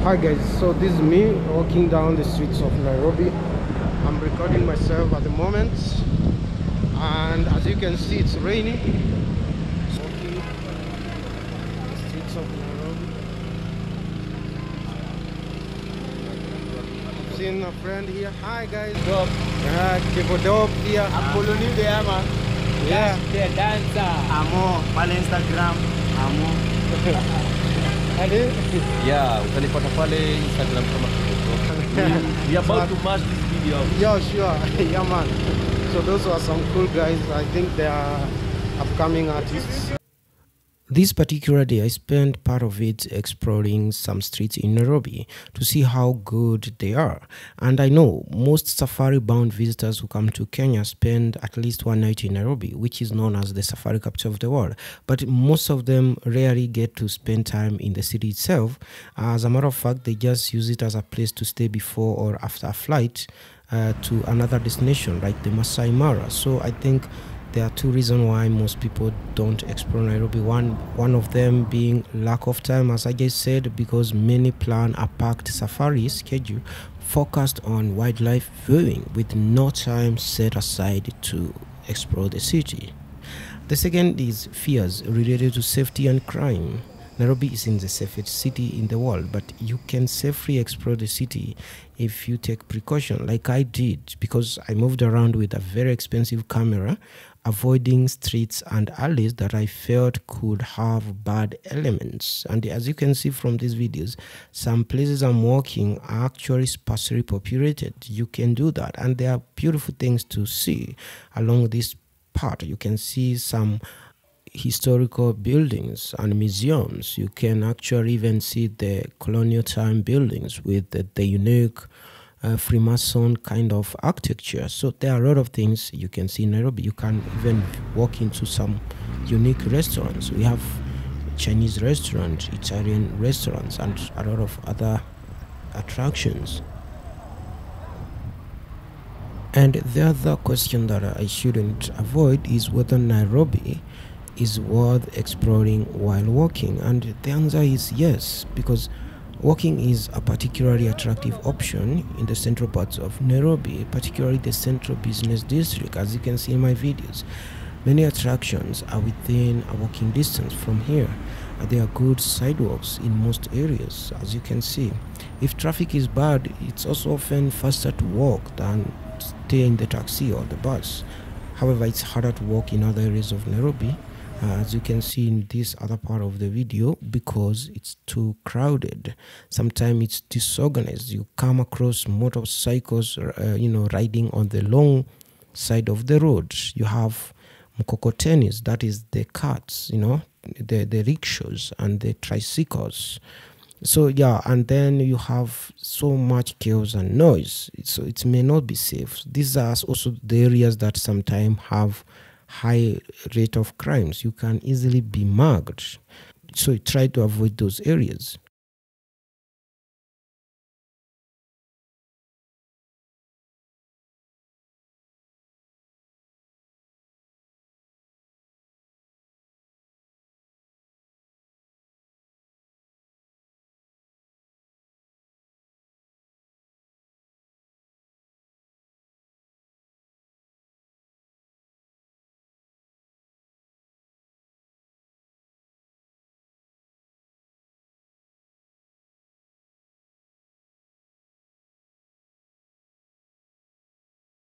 Hi guys, so this is me walking down the streets of Nairobi. I'm recording myself at the moment, and as you can see, it's raining. Walking the streets of Nairobi. I've seen a friend here. Hi guys. Dope. Dope here. Apoloni there, man. Yeah. The dancer. Amo. Pale Instagram. Amo. Yeah, utanipata pale Instagram kama we are about to match this video. Yeah, sure. Yeah, man. So those are some cool guys. I think they are upcoming artists. This particular day, I spent part of it exploring some streets in Nairobi to see how good they are. And I know most safari-bound visitors who come to Kenya spend at least one night in Nairobi, which is known as the safari capital of the world. But most of them rarely get to spend time in the city itself. As a matter of fact, they just use it as a place to stay before or after a flight to another destination, like the Masai Mara. So I think there are two reasons why most people don't explore Nairobi. One of them being lack of time, as I just said, because many plan a packed safari schedule focused on wildlife viewing with no time set aside to explore the city. The second is fears related to safety and crime. Nairobi isn't the safest city in the world, but you can safely explore the city if you take precaution, like I did, because I moved around with a very expensive camera, avoiding streets and alleys that I felt could have bad elements. And as you can see from these videos, some places I'm walking are actually sparsely populated. You can do that, and there are beautiful things to see along this part. You can see some historical buildings and museums. You can actually even see the colonial time buildings with the unique Freemason kind of architecture. So there are a lot of things you can see in Nairobi. You can even walk into some unique restaurants. We have Chinese restaurants, Italian restaurants, and a lot of other attractions. And the other question that I shouldn't avoid is whether Nairobi is worth exploring while walking, and the answer is yes, because walking is a particularly attractive option in the central parts of Nairobi, particularly the central business district. As you can see in my videos, many attractions are within a walking distance from here. There are good sidewalks in most areas, as you can see. If traffic is bad, it's also often faster to walk than stay in the taxi or the bus. However, it's harder to walk in other areas of Nairobi, as you can see in this other part of the video, because it's too crowded. Sometimes it's disorganized. You come across motorcycles riding on the long side of the road. You have mkokotenis, that is the carts, the rickshaws and the tricycles. So yeah, and then you have so much chaos and noise, so it may not be safe. These are also the areas that sometimes have high rate of crimes. You can easily be mugged, so try to avoid those areas.